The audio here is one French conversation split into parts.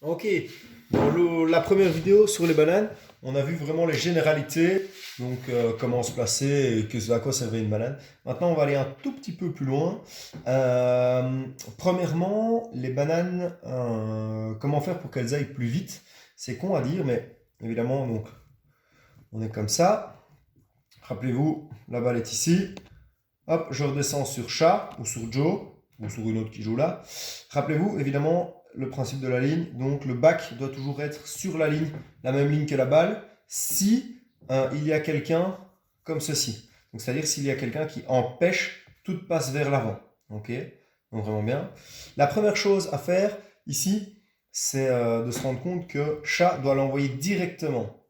Ok, dans la première vidéo sur les bananes, on a vu vraiment les généralités, donc comment se placer et à quoi servait une banane. Maintenant, on va aller un tout petit peu plus loin. Premièrement, les bananes, comment faire pour qu'elles aillent plus vite? C'est con à dire, mais évidemment, donc on est comme ça. Rappelez-vous, la balle est ici. Hop, je redescends sur chat ou sur Joe ou sur une autre qui joue là. Rappelez-vous évidemment le principe de la ligne. Donc le bac doit toujours être sur la ligne, la même ligne que la balle, si il y a quelqu'un comme ceci. Donc c'est-à-dire s'il y a quelqu'un qui empêche toute passe vers l'avant. Ok, donc vraiment bien. La première chose à faire ici, c'est de se rendre compte que chat doit l'envoyer directement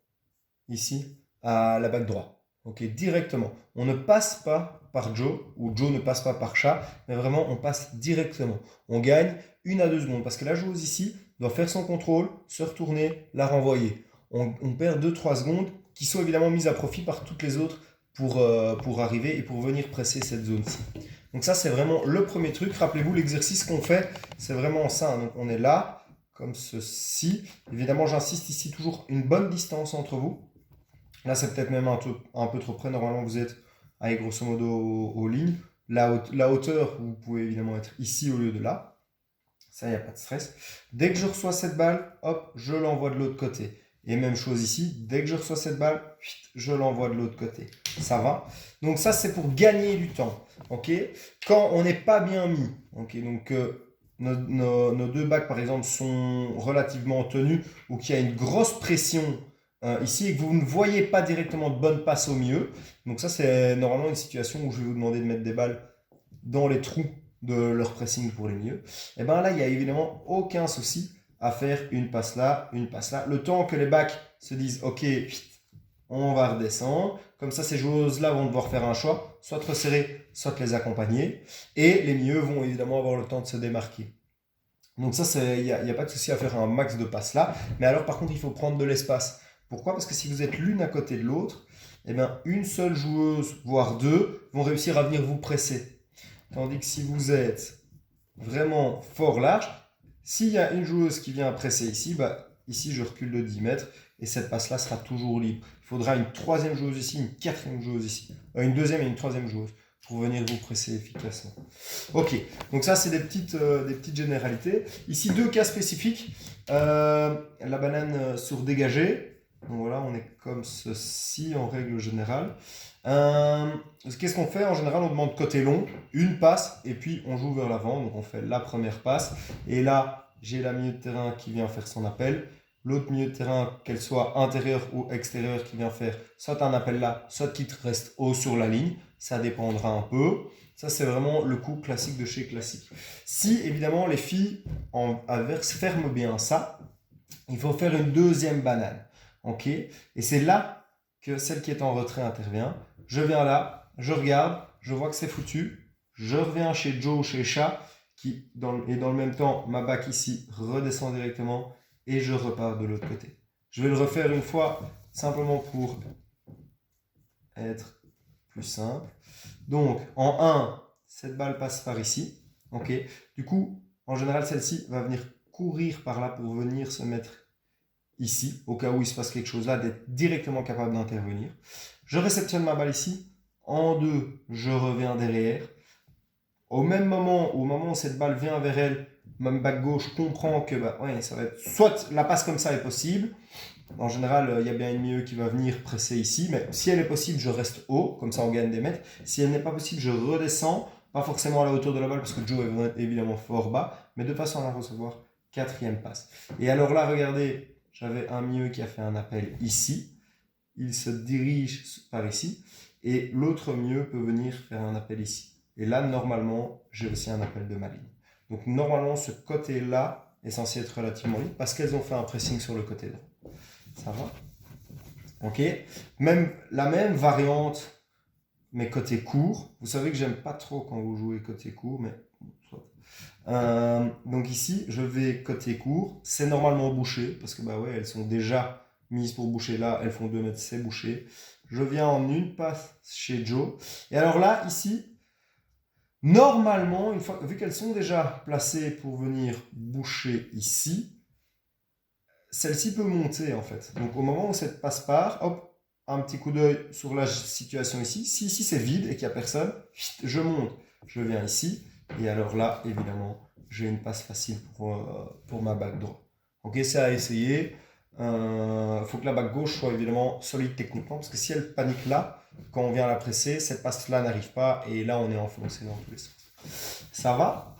ici à la bague droit. Ok, directement. On ne passe pas par Joe, ou Joe ne passe pas par chat, mais vraiment on passe directement. On gagne 1 à 2 secondes, parce que la joueuse ici doit faire son contrôle, se retourner, la renvoyer. On perd 2 3 secondes qui sont évidemment mises à profit par toutes les autres pour arriver et pour venir presser cette zone-ci. Donc ça c'est vraiment le premier truc. Rappelez-vous l'exercice qu'on fait, c'est vraiment ça. Donc on est là, comme ceci. Évidemment j'insiste ici toujours une bonne distance entre vous. Là, c'est peut-être même un peu trop près. Normalement, vous êtes allez, grosso modo aux lignes. La hauteur, vous pouvez évidemment être ici au lieu de là. Ça, il n'y a pas de stress. Dès que je reçois cette balle, hop, je l'envoie de l'autre côté. Et même chose ici, dès que je reçois cette balle, je l'envoie de l'autre côté. Ça va. Donc ça, c'est pour gagner du temps. Ok. Quand on n'est pas bien mis, ok. Donc nos deux bacs, par exemple, sont relativement tenus ou qu'il y a une grosse pression ici et que vous ne voyez pas directement de bonne passe au milieu. Donc ça, c'est normalement une situation où je vais vous demander de mettre des balles dans les trous de leur pressing pour les milieux. Et bien là, il n'y a évidemment aucun souci à faire une passe là, une passe là. Le temps que les backs se disent, ok, on va redescendre. Comme ça, ces joueuses-là vont devoir faire un choix, soit resserrer, soit les accompagner. Et les milieux vont évidemment avoir le temps de se démarquer. Donc ça, il n'y a pas de souci à faire un max de passes là. Mais alors, par contre, il faut prendre de l'espace. Pourquoi? Parce que si vous êtes l'une à côté de l'autre, eh bien, une seule joueuse, voire deux, vont réussir à venir vous presser. Tandis que si vous êtes vraiment fort large, s'il y a une joueuse qui vient presser ici, bah, ici je recule de 10 mètres et cette passe-là sera toujours libre. Il faudra une troisième joueuse ici, une quatrième joueuse ici, une deuxième et une troisième joueuse pour venir vous presser efficacement. Ok, donc ça c'est des petites généralités. Ici deux cas spécifiques. La banane sur dégagé. Donc voilà, on est comme ceci en règle générale. Qu'est-ce qu'on fait? En général, on demande côté long, une passe, et puis on joue vers l'avant. Donc on fait la première passe. Et là, j'ai la milieu de terrain qui vient faire son appel. L'autre milieu de terrain, qu'elle soit intérieure ou extérieure, qui vient faire soit un appel là, soit qui reste haut sur la ligne. Ça dépendra un peu. Ça, c'est vraiment le coup classique de chez classique. Si, évidemment, les filles en averse ferment bien ça, il faut faire une deuxième banane. Ok? Et c'est là que celle qui est en retrait intervient. Je viens là, je regarde, je vois que c'est foutu. Je reviens chez Joe ou chez Chat, et dans le même temps, ma back ici redescend directement et je repars de l'autre côté. Je vais le refaire une fois, simplement pour être plus simple. Donc, en 1, cette balle passe par ici. Ok. Du coup, en général, celle-ci va venir courir par là pour venir se mettre ici, au cas où il se passe quelque chose là, d'être directement capable d'intervenir. Je réceptionne ma balle ici. En 2, je reviens derrière. Au moment où cette balle vient vers elle, même back gauche comprend que bah, ouais, ça va être soit la passe comme ça est possible. En général, il y a bien une milieu qui va venir presser ici, mais si elle est possible, je reste haut, comme ça on gagne des mètres. Si elle n'est pas possible, je redescends, pas forcément à la hauteur de la balle parce que Joe est évidemment fort bas, mais de façon à la recevoir. Quatrième passe. Et alors là, regardez, j'avais un milieu qui a fait un appel ici. Il se dirige par ici. Et l'autre milieu peut venir faire un appel ici. Et là, normalement, j'ai aussi un appel de ma ligne. Donc normalement, ce côté-là est censé être relativement libre parce qu'elles ont fait un pressing sur le côté droit. Ça va? Ok. La même variante, mais côté court. Vous savez que j'aime pas trop quand vous jouez côté court, mais soit. Donc ici, je vais côté court. C'est normalement bouché, parce que bah ouais, elles sont déjà mises pour boucher là. Elles font 2 mètres, c'est bouché. Je viens en une passe chez Joe. Et alors là, ici, normalement, vu qu'elles sont déjà placées pour venir boucher ici, celle-ci peut monter en fait. Donc au moment où cette passe part, hop, un petit coup d'œil sur la situation ici. Si ici c'est vide et qu'il n'y a personne, je monte, je viens ici. Et alors là, évidemment, j'ai une passe facile pour ma bague droite. Donc c'est à essayer. Il faut que la bague gauche soit évidemment solide techniquement, parce que si elle panique là, quand on vient la presser, cette passe-là n'arrive pas, et là on est enfoncé dans tous les sens. Ça va?